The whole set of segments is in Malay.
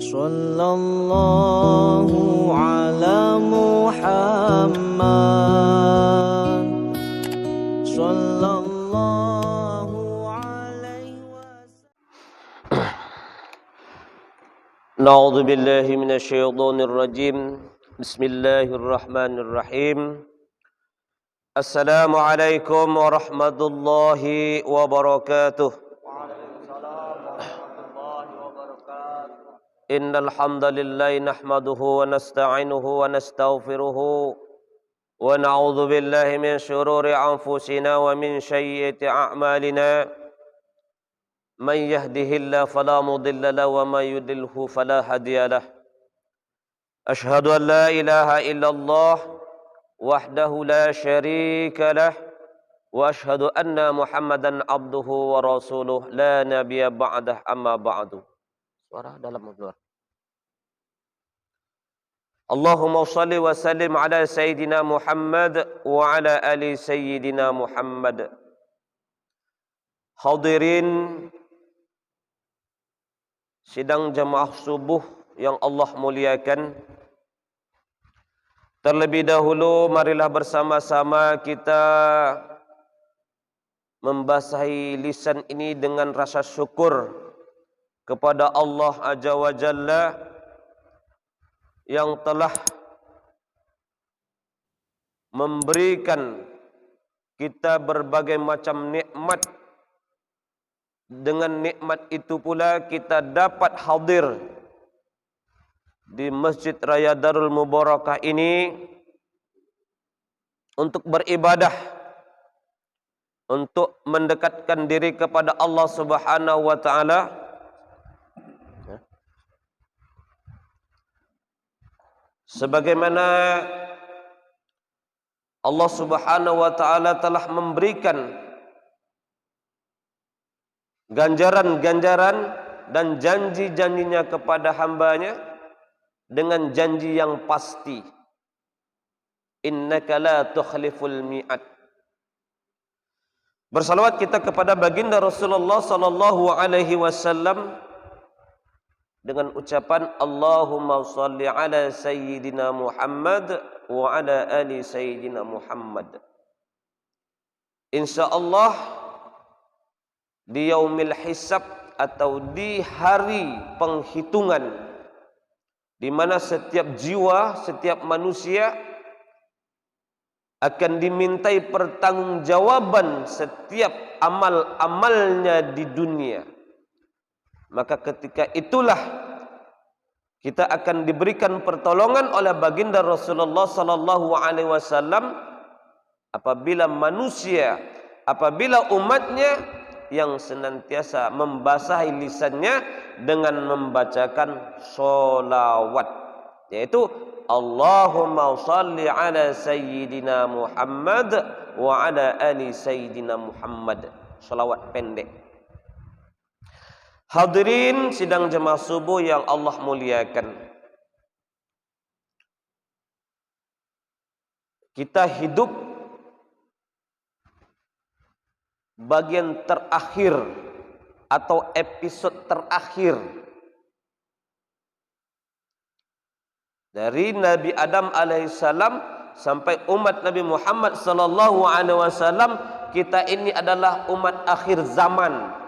Sallallahu ala Muhammad. Sallallahu alaihi wasallam. Na'udzu billahi minasyaitonir rajim. Bismillahirrahmanirrahim. Assalamualaikum warahmatullahi wabarakatuh. Innal hamdalillah nahmaduhu wa nasta'inuhu wa nastaghfiruhu wa na'udzu billahi min shururi anfusina wa min sayyiati a'malina. Man yahdihillahu fala mudilla lahu wa man yudlilhu fala hadiya lahu. Ashhadu an la ilaha illallah wahdahu la syarika lah wa ashhadu anna Muhammadan abduhu wa rasuluh la nabiyya ba'dah amma ba'du. Suara dalam keluar. Allahumma shalli wa sallim ala sayyidina Muhammad wa ala ali sayyidina Muhammad. Hadirin sidang jemaah subuh yang Allah muliakan. Terlebih dahulu marilah bersama-sama kita membasahi lisan ini dengan rasa syukur kepada Allah Azza wa Jalla yang telah memberikan kita berbagai macam nikmat. Dengan nikmat itu pula kita dapat hadir di Masjid Raya Darul Mubarakah ini untuk beribadah, untuk mendekatkan diri kepada Allah Subhanahu wa taala. Sebagaimana Allah Subhanahu wa taala telah memberikan ganjaran-ganjaran dan janji-janjinya kepada hambanya dengan janji yang pasti. Innaka la tukhliful mi'ad. Bersalawat kita kepada baginda Rasulullah sallallahu alaihi wasallam dengan ucapan Allahumma shalli ala sayyidina Muhammad wa ala ali sayyidina Muhammad. Insyaallah di yaumil hisab atau di hari penghitungan, di mana setiap jiwa, setiap manusia akan dimintai pertanggungjawaban setiap amal-amalnya di dunia. Maka ketika itulah kita akan diberikan pertolongan oleh baginda Rasulullah sallallahu alaihi wasallam apabila manusia, apabila umatnya yang senantiasa membasahi lisannya dengan membacakan sholawat, yaitu Allahumma shalli ala sayyidina Muhammad wa ala ali sayyidina Muhammad. Sholawat pendek. Hadirin sidang jemaah subuh yang Allah muliakan. Kita hidup bagian terakhir atau episode terakhir dari Nabi Adam alaihissalam sampai umat Nabi Muhammad sallallahu alaihi wasallam. Kita ini adalah umat akhir zaman.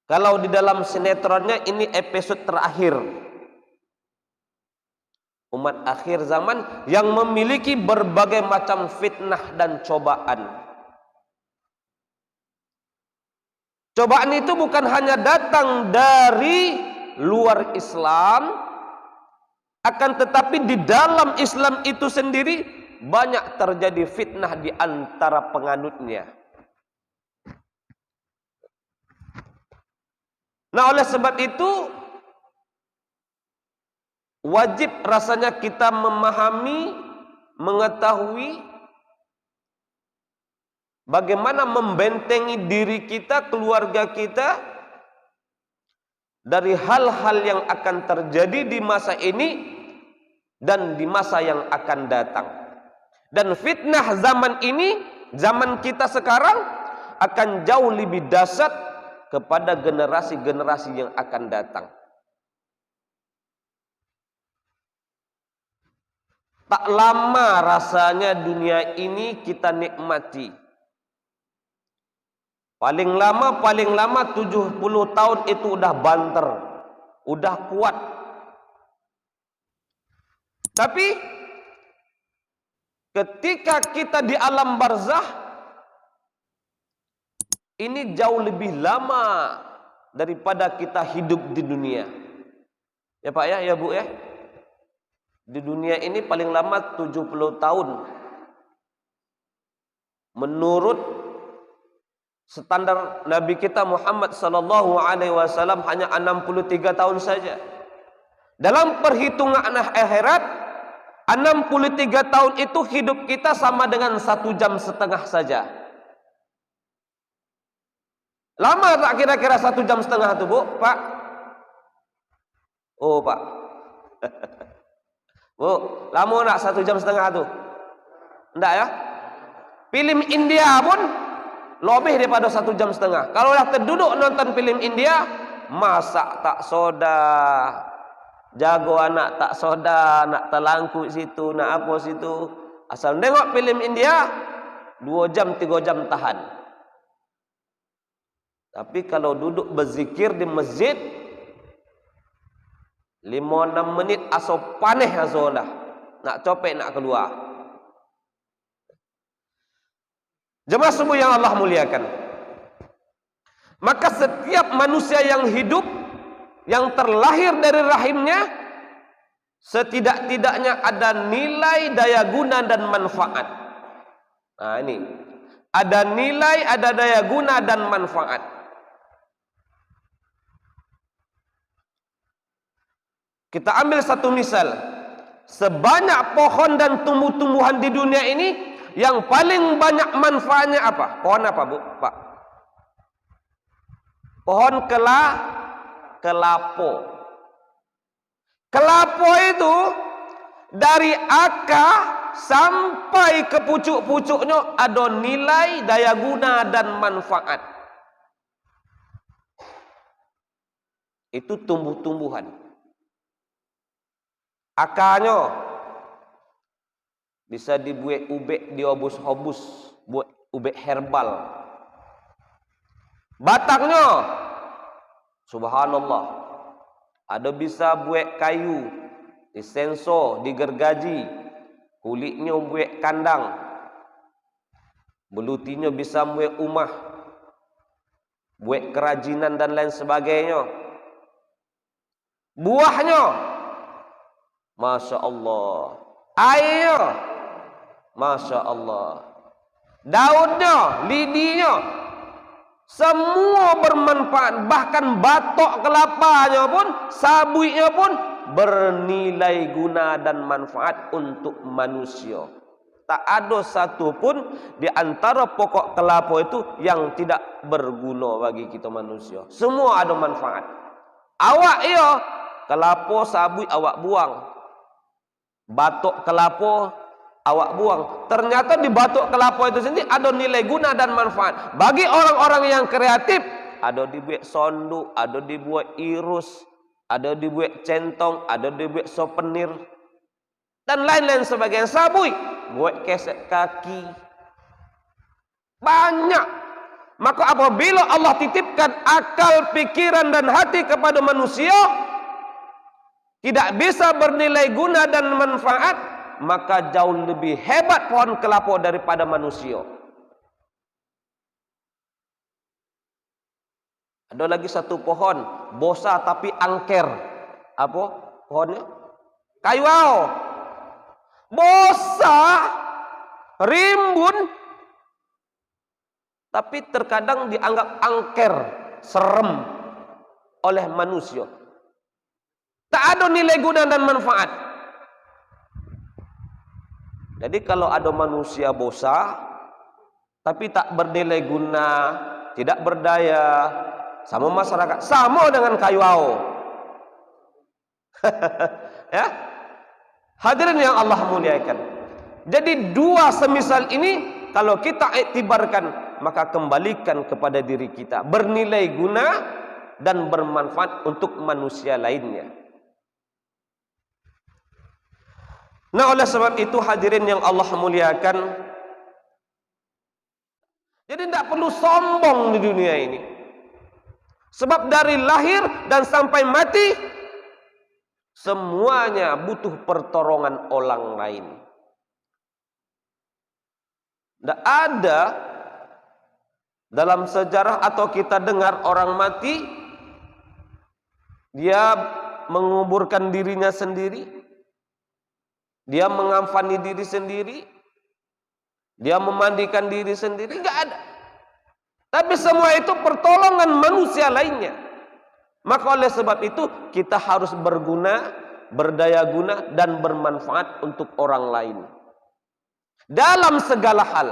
Kalau di dalam sinetronnya ini episode terakhir. Umat akhir zaman yang memiliki berbagai macam fitnah dan cobaan. Cobaan itu bukan hanya datang dari luar Islam, akan tetapi di dalam Islam itu sendiri banyak terjadi fitnah di antara penganutnya. Nah, oleh sebab itu wajib rasanya kita memahami, mengetahui bagaimana membentengi diri kita, keluarga kita dari hal-hal yang akan terjadi di masa ini dan di masa yang akan datang. Dan fitnah zaman ini, zaman kita sekarang akan jauh lebih dahsyat kepada generasi-generasi yang akan datang. Tak lama rasanya dunia ini kita nikmati. Paling lama 70 tahun itu udah banter, udah kuat. Tapi ketika kita di alam barzah, ini jauh lebih lama daripada kita hidup di dunia. Ya Pak ya, ya Bu ya. Di dunia ini paling lama 70 tahun. Menurut standar Nabi kita Muhammad sallallahu alaihi wasallam hanya 63 tahun saja. Dalam perhitungan akhirat, 63 tahun itu hidup kita sama dengan 1 jam setengah saja. Lama tak kira-kira 1 jam setengah itu, Bu, Pak? Oh, Pak. Bu, lama nak 1 jam setengah tu? Enggak ya? Film India pun lebih daripada 1 jam setengah. Kalau dah terduduk nonton film India, masak tak soda, jago anak tak soda, nak telangkuk situ, nak apa situ. Asal tengok film India, 2 jam 3 jam tahan. Tapi kalau duduk berzikir di masjid, 5-6 menit aso paneh aso dah. Nak copek nak keluar. Jemaah subuh yang Allah muliakan. Maka setiap manusia yang hidup, yang terlahir dari rahimnya, setidak-tidaknya ada nilai daya guna dan manfaat. Nah ini, ada nilai, ada daya guna dan manfaat. Kita ambil satu misal. Sebanyak pohon dan tumbuh-tumbuhan di dunia ini, yang paling banyak manfaatnya apa? Pohon apa, Bu? Pak? Pohon kelapo. Kelapo itu dari akar sampai ke pucuk-pucuknya ada nilai daya guna dan manfaat. Itu tumbuh-tumbuhan. Akarnya bisa dibuat ubek, diobus-obus, buat ubek herbal. Batangnya, subhanallah, ada bisa buat kayu, disensor, digergaji, kulitnya buat kandang, belutinya bisa buat rumah, buat kerajinan dan lain sebagainya. Buahnya, Masya Allah. Airnya, Masya Allah. Daunnya, lidinya, semua bermanfaat. Bahkan batok kelapanya pun, sabuinya pun bernilai guna dan manfaat untuk manusia. Tak ada satu pun di antara pokok kelapa itu yang tidak berguna bagi kita manusia. Semua ada manfaat. Awak ya, kelapa sabui awak buang. Batok kelapa awak buang. Ternyata di batok kelapa itu sendiri ada nilai guna dan manfaat. Bagi orang-orang yang kreatif, ada dibuat sonduk, ada dibuat irus, ada dibuat centong, ada dibuat souvenir, dan lain-lain sebagainya. Sabui, buat keset kaki. Banyak. Maka apabila Allah titipkan akal, pikiran dan hati kepada manusia, tidak bisa bernilai guna dan manfaat, maka jauh lebih hebat pohon kelapa daripada manusia. Ada lagi satu pohon, bosa tapi angker. Apa pohonnya? Kayuau. Bosa, rimbun, tapi terkadang dianggap angker, serem oleh manusia. Tak ada nilai guna dan manfaat. Jadi kalau ada manusia bosa, tapi tak bernilai guna, tidak berdaya, sama masyarakat, sama dengan kayuau. Ya, hadirin yang Allah muliakan. Jadi dua semisal ini, kalau kita iktibarkan, maka kembalikan kepada diri kita, bernilai guna dan bermanfaat untuk manusia lainnya. Nah, oleh sebab itu hadirin yang Allah muliakan, jadi tidak perlu sombong di dunia ini. Sebab dari lahir dan sampai mati, semuanya butuh pertolongan orang lain. Tidak ada dalam sejarah atau kita dengar orang mati, dia menguburkan dirinya sendiri, dia mengamfani diri sendiri, dia memandikan diri sendiri, enggak ada. Tapi semua itu pertolongan manusia lainnya. Maka oleh sebab itu kita harus berguna, berdaya guna dan bermanfaat untuk orang lain dalam segala hal.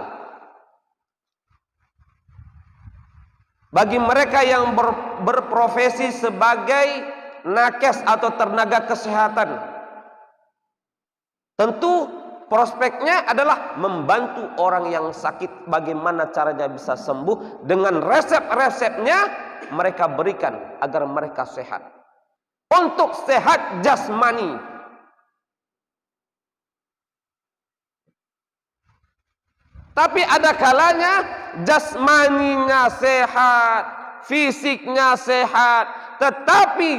Bagi mereka yang berprofesi sebagai nakes atau tenaga kesehatan, tentu prospeknya adalah membantu orang yang sakit. Bagaimana caranya bisa sembuh, dengan resep-resepnya mereka berikan agar mereka sehat. Untuk sehat jasmani, tapi ada kalanya jasmaninya sehat, fisiknya sehat, tetapi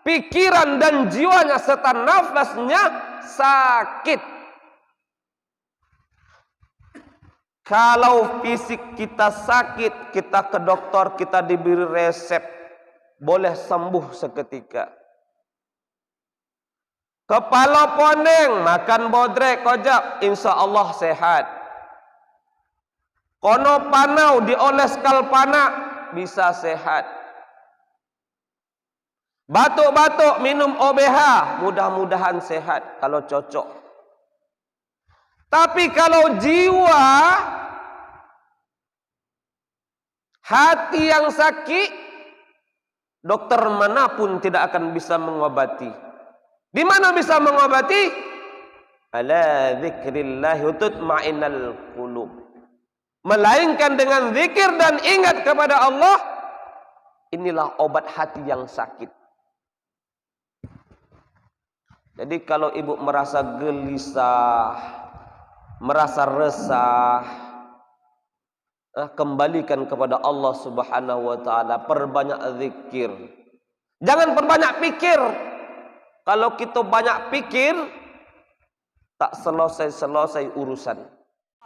pikiran dan jiwanya serta nafasnya sakit. Kalau fisik kita sakit, kita ke dokter, kita diberi resep, boleh sembuh seketika. Kepala poneng, makan bodrek, kojak, insya Allah sehat. Kono panau dioles kalpana, bisa sehat. Batuk-batuk minum OBH, mudah-mudahan sehat kalau cocok. Tapi kalau jiwa, hati yang sakit, dokter manapun tidak akan bisa mengobati. Di mana bisa mengobati? Ala dzikrillah tutma'innal qulub. Melainkan dengan zikir dan ingat kepada Allah, inilah obat hati yang sakit. Jadi kalau ibu merasa gelisah, merasa resah, kembalikan kepada Allah Subhanahu wa taala, perbanyak zikir. Jangan perbanyak pikir. Kalau kita banyak pikir, tak selesai-selesai urusan.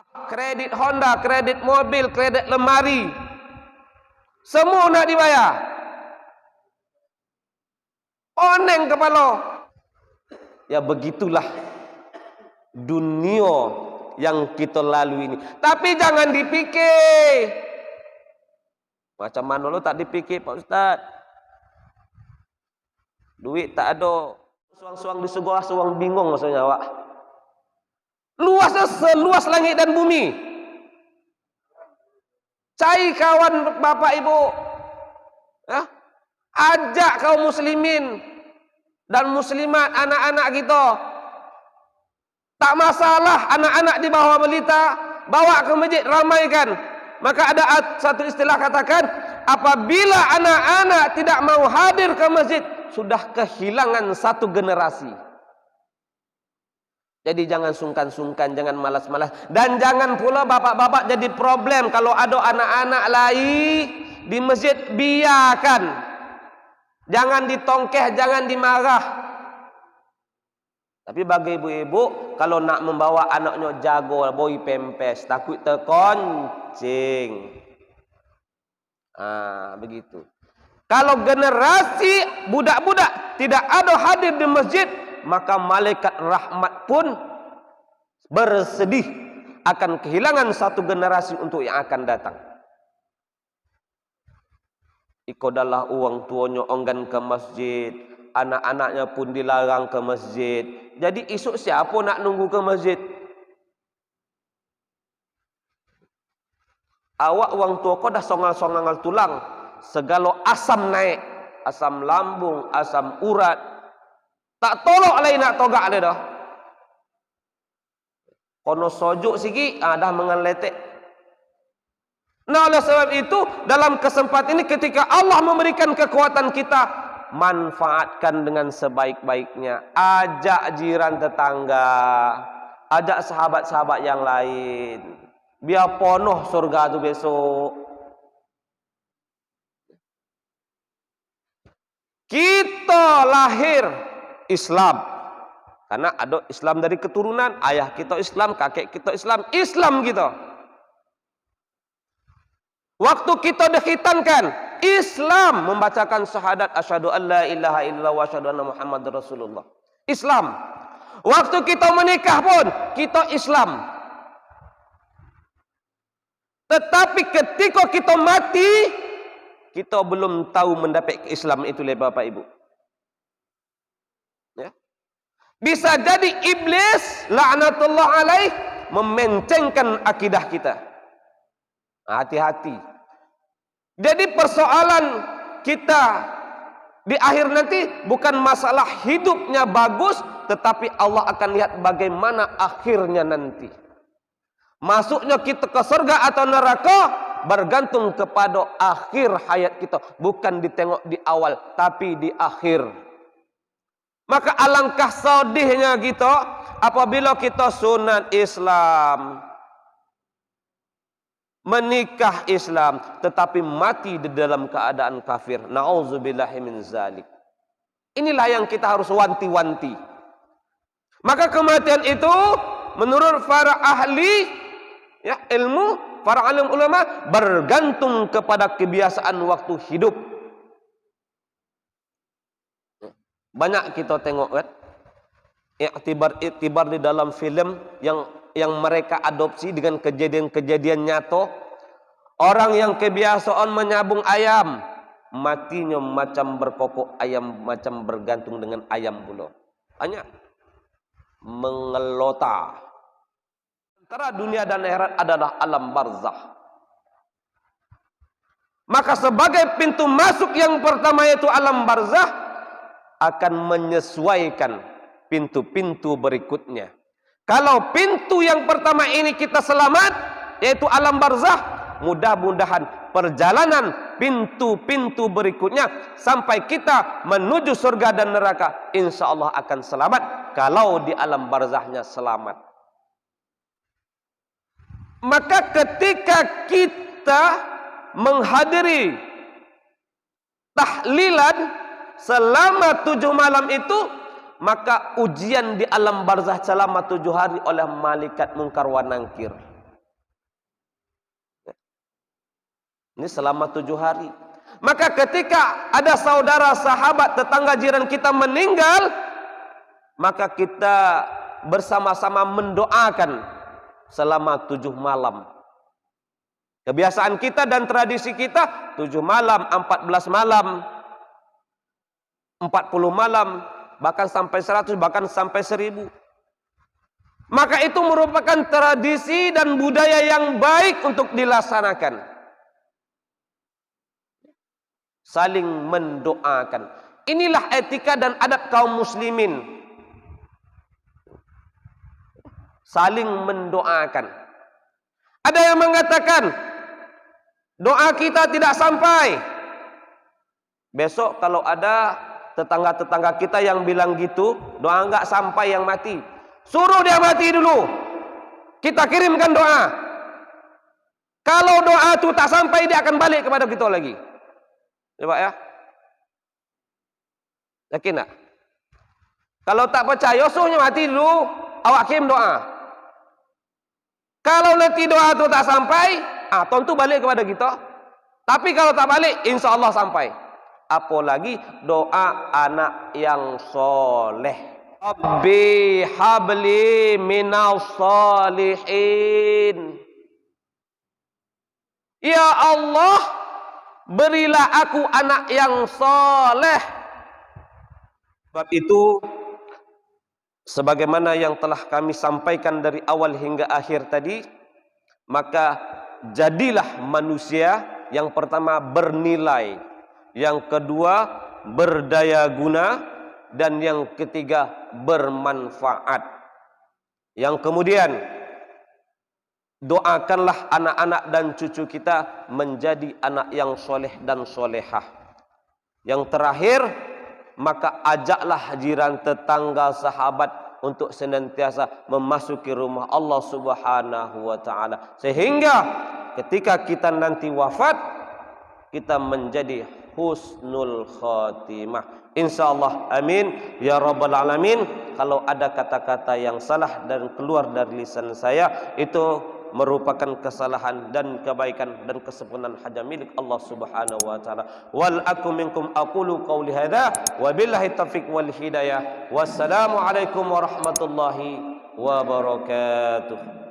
Kredit Honda, kredit mobil, kredit lemari, semua nak dibayar. Oneng kepala. Ya begitulah dunia yang kita lalui ini. Tapi jangan dipikir. Macam mana lo tak dipikir Pak Ustaz? Duit tak ada. Suang-suang di sebuah suang bingung maksudnya awak. Luasnya seluas langit dan bumi. Cari kawan bapak ibu, ajak kaum muslimin dan muslimat, anak-anak kita. Tak masalah anak-anak di bawah balita, bawa ke masjid, ramaikan. Maka ada satu istilah katakan, apabila anak-anak tidak mau hadir ke masjid, sudah kehilangan satu generasi. Jadi jangan sungkan-sungkan, jangan malas-malas. Dan jangan pula bapak-bapak jadi problem. Kalau ada anak-anak lain di masjid, biarkan. Jangan ditongkeh, jangan dimarah. Tapi bagi ibu-ibu, kalau nak membawa anaknya jago, boy pempes, takut terkoncing. Begitu. Kalau generasi budak-budak tidak ada hadir di masjid, maka malaikat rahmat pun bersedih akan kehilangan satu generasi untuk yang akan datang. Iko adalah uang tuanya enggan ke masjid, anak-anaknya pun dilarang ke masjid. Jadi esok siapa nak nunggu ke masjid? Awak uang tua kau dah songal-songal tulang, segala asam naik, asam lambung, asam urat. Tak tolok lain nak togak dia dah. Kono sojuk sikit, dah mengeletek. Nah, oleh sebab itu dalam kesempatan ini ketika Allah memberikan kekuatan kita, manfaatkan dengan sebaik-baiknya. Ajak jiran tetangga, ajak sahabat-sahabat yang lain. Biar penuh surga itu besok. Kita lahir Islam. Karena ada Islam dari keturunan, ayah kita Islam, kakek kita Islam, Islam kita. Waktu kita dikhitankan, Islam membacakan syahadat asyhadu an la ilaha illallah wa asyhadu anna Muhammadar Rasulullah. Islam. Waktu kita menikah pun kita Islam. Tetapi ketika kita mati, kita belum tahu mendapat Islam itu oleh Bapak Ibu. Ya. Bisa jadi iblis laknatullah alaih memencengkan akidah kita. Hati-hati. Jadi persoalan kita di akhir nanti bukan masalah hidupnya bagus, tetapi Allah akan lihat bagaimana akhirnya nanti. Masuknya kita ke surga atau neraka bergantung kepada akhir hayat kita, bukan ditengok di awal tapi di akhir. Maka alangkah sedihnya kita apabila kita sunat Islam, menikah Islam, tetapi mati di dalam keadaan kafir. Nauzubillahi min zalik. Inilah yang kita harus wanti-wanti. Maka kematian itu menurut para ahli ya, ilmu, para alim ulama bergantung kepada kebiasaan waktu hidup. Banyak kita tengok kan, iktibar di dalam film yang mereka adopsi dengan kejadian-kejadian nyata. Orang yang kebiasaan menyabung ayam, matinya macam berkokok ayam, macam bergantung dengan ayam pula. Hanya mengelota. Antara dunia dan akhirat adalah alam barzah. Maka sebagai pintu masuk yang pertama yaitu alam barzah, akan menyesuaikan pintu-pintu berikutnya. Kalau pintu yang pertama ini kita selamat, yaitu alam barzah, mudah-mudahan perjalanan pintu-pintu berikutnya sampai kita menuju surga dan neraka, insya Allah akan selamat. Kalau di alam barzahnya selamat, maka ketika kita menghadiri tahlilan selama 7 malam itu, maka ujian di alam barzah selama 7 hari oleh malaikat mungkar wa nangkir. Ini selama 7 hari. Maka ketika ada saudara, sahabat, tetangga, jiran kita meninggal, maka kita bersama-sama mendoakan selama 7 malam. Kebiasaan kita dan tradisi kita 7 malam, 14 malam, 40 malam, bahkan sampai 100, bahkan sampai 1000. Maka itu merupakan tradisi dan budaya yang baik untuk dilaksanakan. Saling mendoakan. Inilah etika dan adab kaum muslimin. Saling mendoakan. Ada yang mengatakan doa kita tidak sampai. Besok kalau ada tetangga-tetangga kita yang bilang gitu, doa enggak sampai yang mati, suruh dia mati dulu, kita kirimkan doa. Kalau doa itu tak sampai, dia akan balik kepada kita lagi. Coba ya, yakin tak? Kalau tak percaya, suruhnya mati dulu, awak kirim doa. Kalau nanti doa itu tak sampai, tentu balik kepada kita. Tapi kalau tak balik, insya Allah sampai. Apalagi doa anak yang soleh. Rabbi habli minas salihin. Ya Allah, berilah aku anak yang soleh. Sebab itu, sebagaimana yang telah kami sampaikan dari awal hingga akhir tadi, maka jadilah manusia yang pertama bernilai, yang kedua berdaya guna, dan yang ketiga bermanfaat. Yang kemudian doakanlah anak-anak dan cucu kita menjadi anak yang soleh dan solehah. Yang terakhir, maka ajaklah jiran, tetangga, sahabat untuk senantiasa memasuki rumah Allah Subhanahu wa taala, sehingga ketika kita nanti wafat kita menjadi husnul khatimah. Insyaallah, amin ya rabbal alamin. Kalau ada kata-kata yang salah dan keluar dari lisan saya, itu merupakan kesalahan dan kebaikan dan kesempurnaan hanya milik Allah Subhanahu wa taala. Wal akum minkum aqulu qauli hadza wa billahi taufiq wal hidayah. Wassalamu alaikum warahmatullahi wabarakatuh.